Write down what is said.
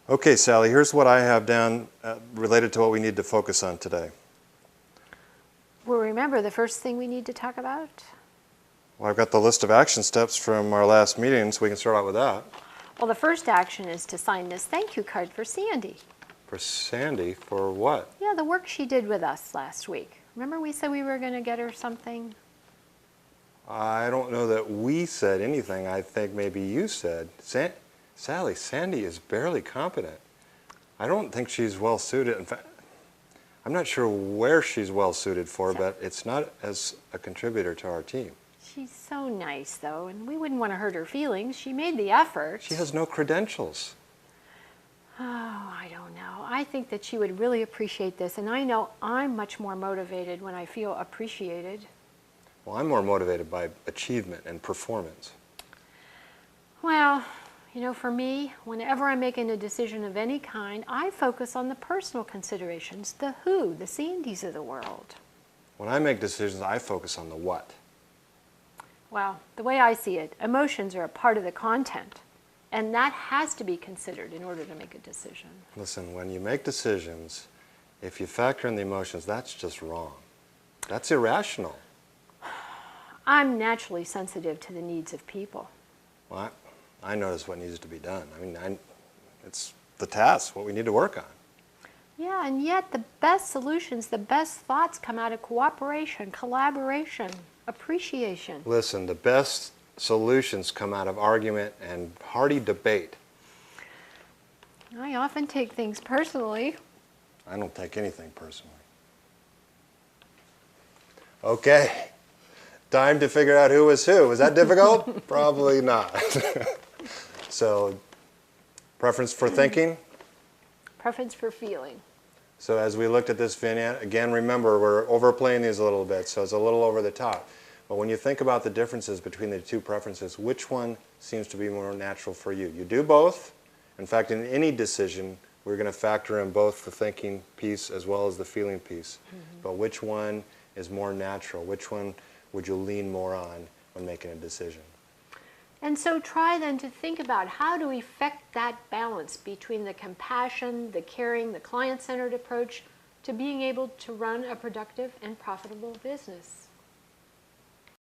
Okay, Sally, here's what I have down related to what we need to focus on today. Well, remember the first thing we need to talk about? Well, I've got the list of action steps from our last meeting, so we can start out with that. Well, the first action is to sign this thank you card for Sandy. For Sandy, for what? Yeah, the work she did with us last week. Remember we said we were going to get her something? I don't know that we said anything. I think maybe you said. Sally, Sandy is barely competent. I don't think she's well suited. In fact, I'm not sure where she's well suited for, but it's not as a contributor to our team. She's so nice, though, and we wouldn't want to hurt her feelings. She made the effort. She has no credentials. Oh, I don't know. I think that she would really appreciate this, and I know I'm much more motivated when I feel appreciated. Well, I'm more motivated by achievement and performance. Well, you know, for me, whenever I'm making a decision of any kind, I focus on the personal considerations, the who, the Sandys of the world. When I make decisions, I focus on the what. Well, the way I see it, emotions are a part of the content, and that has to be considered in order to make a decision. Listen, when you make decisions, if you factor in the emotions, that's just wrong. That's irrational. I'm naturally sensitive to the needs of people. Well, I notice what needs to be done. I mean, it's the task, what we need to work on. Yeah, and yet the best solutions, the best thoughts come out of cooperation, collaboration, appreciation. Listen, the best solutions come out of argument and hearty debate. I often take things personally. I don't take anything personally. Okay, time to figure out who was who. Was that difficult? Probably not. So, preference for thinking? Preference for feeling. So as we looked at this vignette, again, remember, we're overplaying these a little bit, so it's a little over the top. But when you think about the differences between the two preferences, which one seems to be more natural for you? You do both. In fact, in any decision, we're going to factor in both the thinking piece as well as the feeling piece. But which one is more natural? Which one would you lean more on when making a decision? And so try then to think about how to effect that balance between the compassion, the caring, the client-centered approach to being able to run a productive and profitable business.